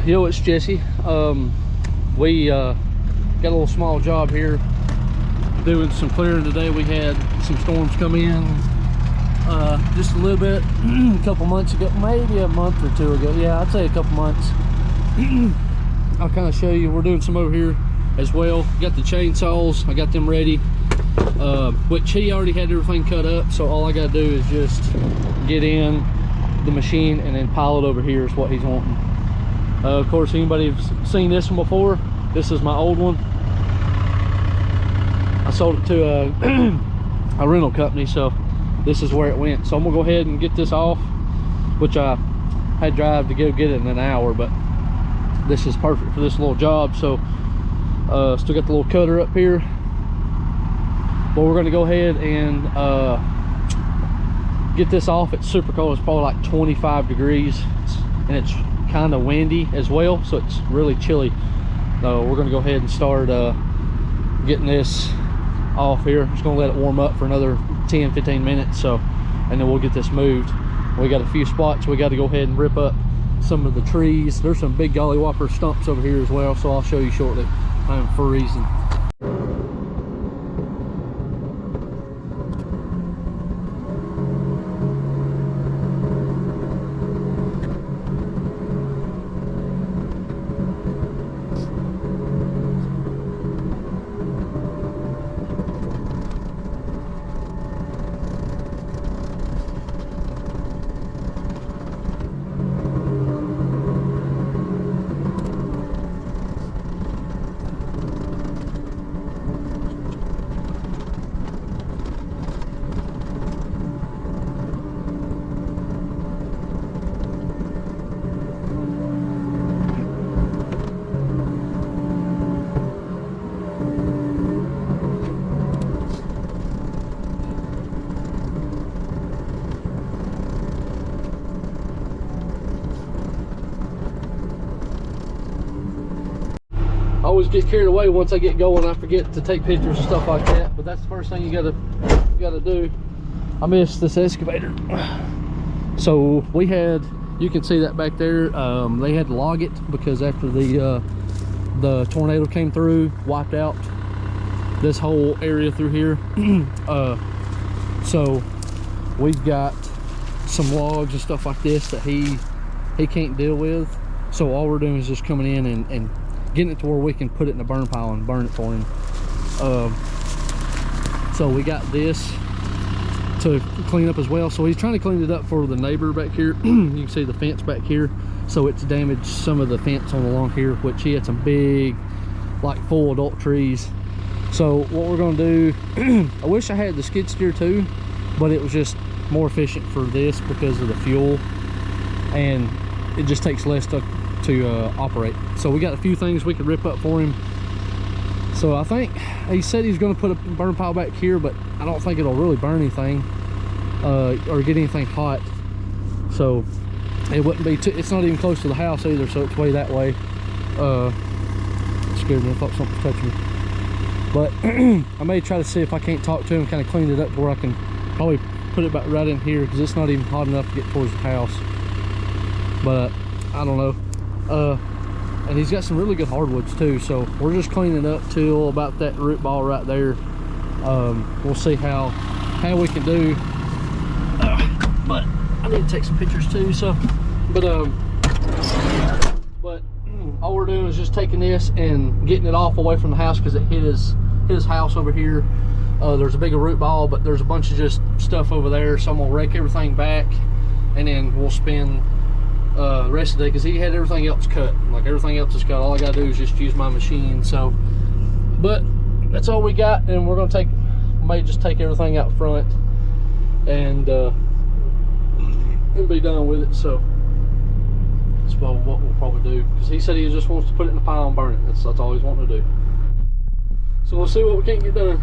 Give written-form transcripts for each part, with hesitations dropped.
Yo, it's Jesse. We got a little small job here doing some clearing today. We had some storms come in just a little bit a couple months ago, maybe a month or two ago. Yeah, I'd say a couple months. I'll kind of show you. We're doing some over here as well. Got the chainsaws, I got them ready, which he already had everything cut up, so all I gotta do is just get in the machine and then pile it over here is what he's wanting. Of course, anybody seen this one before? This is my old one. I sold it to a rental company, so this is where it went. So I'm gonna go ahead and get this off, which I had to drive to go get it in an hour, but this is perfect for this little job. So still got the little cutter up here, but we're gonna go ahead and get this off. It's super cold. It's probably like 25 degrees and it's kind of windy as well, so it's really chilly. We're gonna go ahead and start getting this off here. Just gonna let it warm up for another 10-15 minutes, so, and then we'll get this moved. We got a few spots we got to go ahead and rip up some of the trees. There's some big golly whopper stumps over here as well, so I'll show you shortly. I'm freezing. I always get carried away once I get going. I forget to take pictures and stuff like that, but that's the first thing you gotta do. I missed this excavator. So we had, you can see that back there, they had to log it because after the tornado came through, wiped out this whole area through here. So we've got some logs and stuff like this that he can't deal with, so all we're doing is just coming in and getting it to where we can put it in a burn pile and burn it for him. So we got this to clean up as well. So he's trying to clean it up for the neighbor back here. You can see the fence back here, so it's damaged some of the fence on along here, which he had some big, like, full adult trees. So what we're going to do, I wish I had the skid steer too, but it was just more efficient for this because of the fuel, and it just takes less to operate. So we got a few things we could rip up for him. So I think he said he's going to put a burn pile back here, but I don't think it'll really burn anything or get anything hot. So it wouldn't be too, it's not even close to the house either, so it's way that way. It scared me. I thought something was touching me, but I may try to see if I can't talk to him, kind of clean it up to where I can probably put it back right in here, because it's not even hot enough to get towards the house. But I don't know. And he's got some really good hardwoods too, so we're just cleaning up till about that root ball right there. We'll see how we can do, but I need to take some pictures too. So but all we're doing is just taking this and getting it off away from the house, because it hit his house over here. There's a bigger root ball, but there's a bunch of just stuff over there, so I'm gonna rake everything back, and then we'll spend the rest of the day, because he had everything else cut. Like, everything else is cut. All I gotta do is just use my machine. So, but that's all we got, and we're gonna may just take everything out front and be done with it. So that's what we'll probably do, because he said he just wants to put it in a pile and burn it. That's all he's wanting to do. So we'll see what we can get done.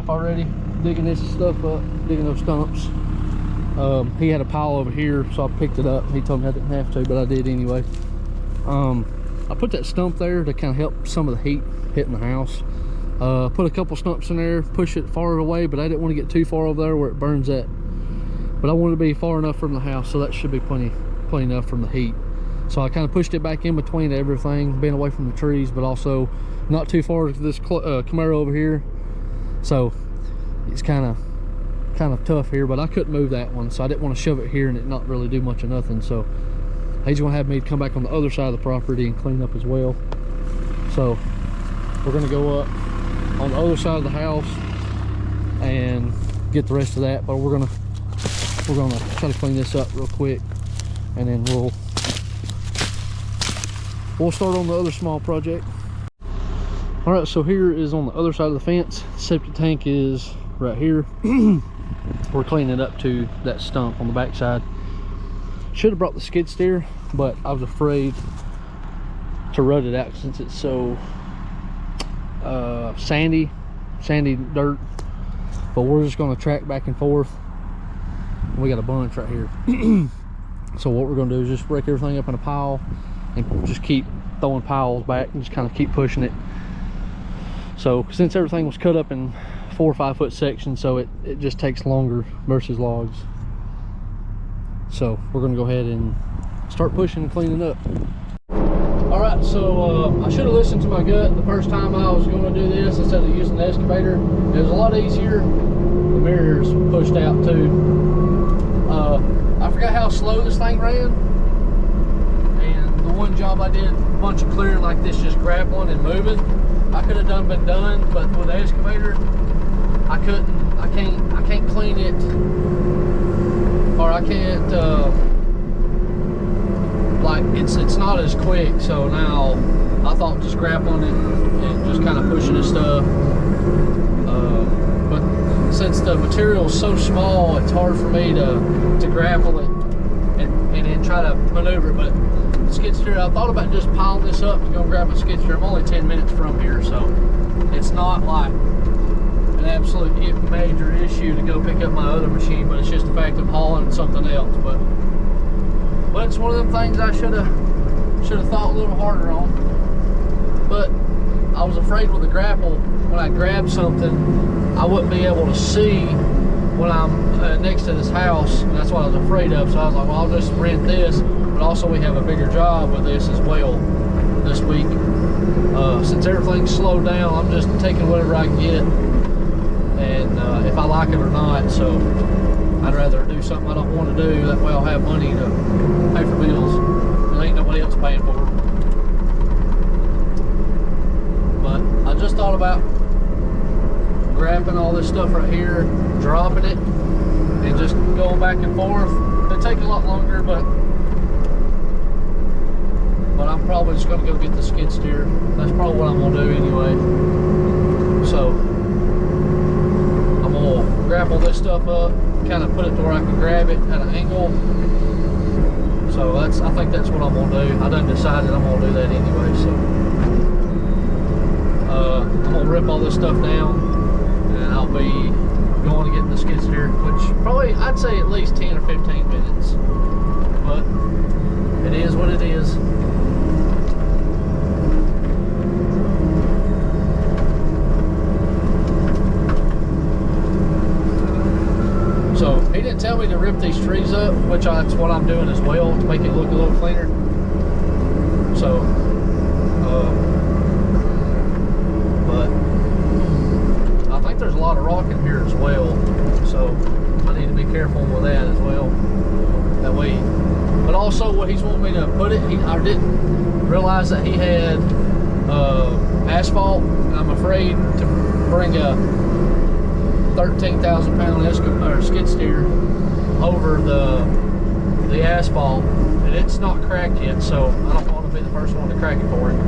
half already, digging this stuff up, digging those stumps. He had a pile over here, so I picked it up. He told me I didn't have to, but I did anyway. I put that stump there to kind of help some of the heat hitting the house. Put a couple stumps in there, push it far away, but I didn't want to get too far over there where it burns at. But I wanted to be far enough from the house, so that should be plenty enough from the heat. So I kind of pushed it back in between everything, being away from the trees, but also not too far to this Camaro over here. So it's kind of tough here, but I couldn't move that one, so I didn't want to shove it here and it not really do much of nothing. So he's gonna have me come back on the other side of the property and clean up as well. So we're gonna go up on the other side of the house and get the rest of that, but we're gonna try to clean this up real quick, and then we'll start on the other small project. All right, so here is on the other side of the fence. Septic tank is right here. We're cleaning it up to that stump on the back side. Should have brought the skid steer, but I was afraid to rut it out since it's so sandy dirt. But we're just going to track back and forth. We got a bunch right here. So what we're going to do is just break everything up in a pile and just keep throwing piles back and just kind of keep pushing it. So since everything was cut up in 4 or 5 foot sections, so it just takes longer versus logs. So we're going to go ahead and start pushing and cleaning up. All right, so I should have listened to my gut the first time I was going to do this instead of using the excavator. It was a lot easier. The mirror's pushed out too. I forgot how slow this thing ran, and the one job I did, a bunch of clearing like this, just grappling and moving, I could have been done, but with the excavator, I can't clean it, or I can't, like, it's not as quick. So now I thought just grappling it and just kind of pushing this stuff, but since the material is so small, it's hard for me to grapple it and then try to maneuver it. But the skid steer, I thought about just piling this up to go grab a skid steer. I'm only 10 minutes from here, so it's not like an absolute major issue to go pick up my other machine, but it's just the fact of hauling something else. But it's one of them things I should have thought a little harder on. But I was afraid with the grapple, when I grab something, I wouldn't be able to see when I'm next to this house, and that's what I was afraid of. So I was like, well, I'll just rent this, but also we have a bigger job with this as well this week. Since everything's slowed down, I'm just taking whatever I can get, and if I like it or not. So I'd rather do something I don't want to do, that way I'll have money to pay for bills, and ain't nobody else paying for them. But I just thought about grabbing all this stuff right here, dropping it, and just going back and forth. It'll take a lot longer, but I'm probably just going to go get the skid steer. That's probably what I'm going to do anyway. So I'm going to grapple this stuff up, kind of put it to where I can grab it at an angle. So I think that's what I'm going to do. I done decided I'm going to do that anyway. So I'm going to rip all this stuff down, and I'll be going to get the skid steer, which probably, I'd say at least 10 or 15 minutes. But it is what it is. So he didn't tell me to rip these trees up, which that's what I'm doing as well to make it look a little cleaner. So, but I think there's a lot of rock in here as well, so I need to be careful with that as well. That way, but also what he's wanting me to put it, I didn't realize that he had asphalt, and I'm afraid to bring a 13,000 pound skid steer over the asphalt, and it's not cracked yet, so I don't want to be the first one to crack it for him.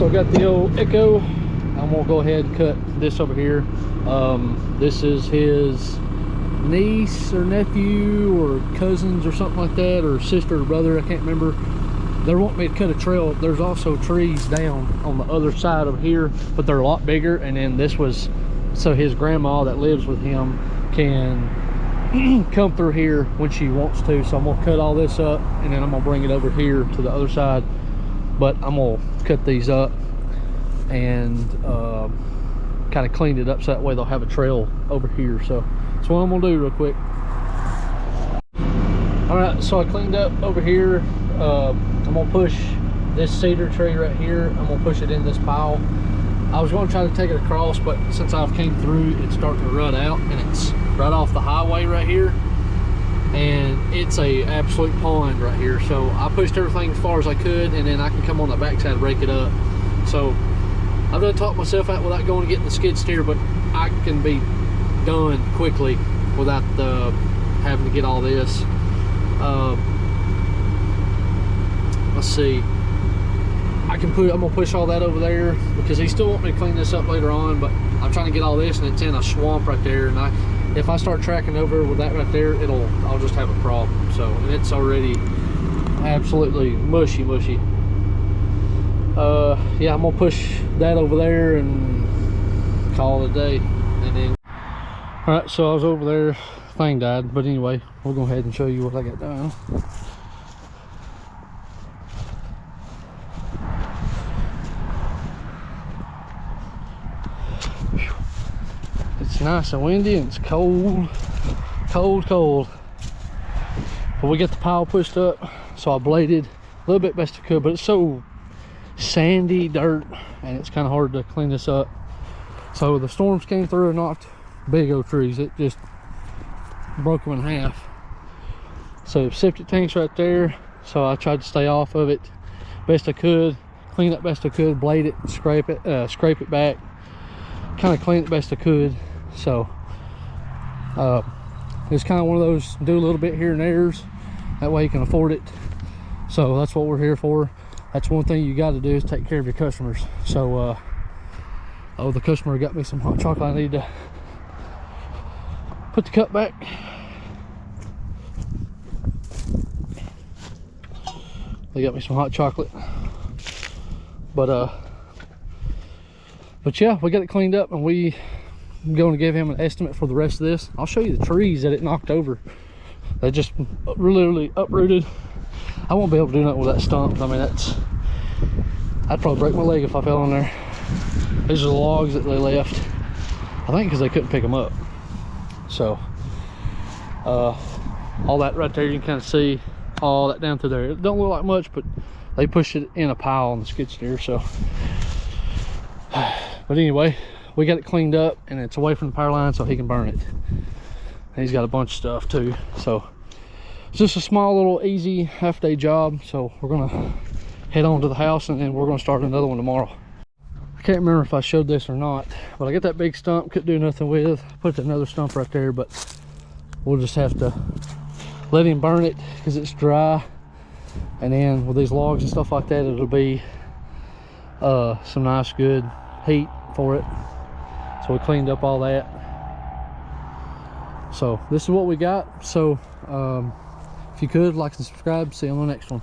So I got the old Echo. I'm gonna go ahead and cut this over here. This is his niece or nephew or cousins or something like that, or sister or brother, I can't remember. They want me to cut a trail. There's also trees down on the other side of here, but they're a lot bigger. And then this was so his grandma that lives with him can come through here when she wants to. So I'm gonna cut all this up and then I'm gonna bring it over here to the other side, but I'm gonna cut these up and kind of clean it up so that way they'll have a trail over here. So that's what I'm gonna do real quick. All right, so I cleaned up over here. I'm gonna push this cedar tree right here. I'm gonna push it in this pile. I was gonna try to take it across, but since I've came through, it's starting to rut out, and it's right off the highway right here, and it's a absolute pond right here. So I pushed everything as far as I could, and then I can come on the backside and break it up. So I've done talked myself out without going to get the skid steer, but I can be done quickly without having to get all this. Let's see. I'm gonna push all that over there because he still wants me to clean this up later on, but I'm trying to get all this, and it's in a swamp right there, and if I start tracking over with that right there, I'll just have a problem. So, and it's already absolutely mushy. Yeah, I'm gonna push that over there and call it a day. And then, all right, so I was over there, thing died, but anyway, we'll go ahead and show you what I got done. It's nice and windy and it's cold. But we got the pile pushed up, so I bladed a little bit best I could, but it's so sandy dirt and it's kind of hard to clean this up. So the storms came through and knocked big old trees. It just broke them in half. So septic tank's right there, so I tried to stay off of it best I could, clean up best I could, blade it, scrape it back, kind of clean it best I could. So it's kind of one of those do a little bit here and there's, that way you can afford it. So that's what we're here for. That's one thing you got to do, is take care of your customers. So oh, the customer got me some hot chocolate. I need to put the cup back. They got me some hot chocolate, but yeah, we got it cleaned up, and I'm going to give him an estimate for the rest of this. I'll show you the trees that it knocked over. They just literally uprooted. I won't be able to do nothing with that stump. I mean, I'd probably break my leg if I fell on there. These are the logs that they left, I think, because they couldn't pick them up. So all that right there, you can kind of see all that down through there. It don't look like much, but they pushed it in a pile on the skid steer. So but anyway, we got it cleaned up, and it's away from the power line so he can burn it. And he's got a bunch of stuff too. So it's just a small little easy half-day job. So we're gonna head on to the house, and then we're gonna start another one tomorrow. I can't remember if I showed this or not, but I got that big stump, couldn't do nothing with. Put another stump right there, but we'll just have to let him burn it because it's dry. And then with these logs and stuff like that, it'll be some nice good heat for it. So we cleaned up all that. So this is what we got. So if you could like and subscribe, see you on the next one.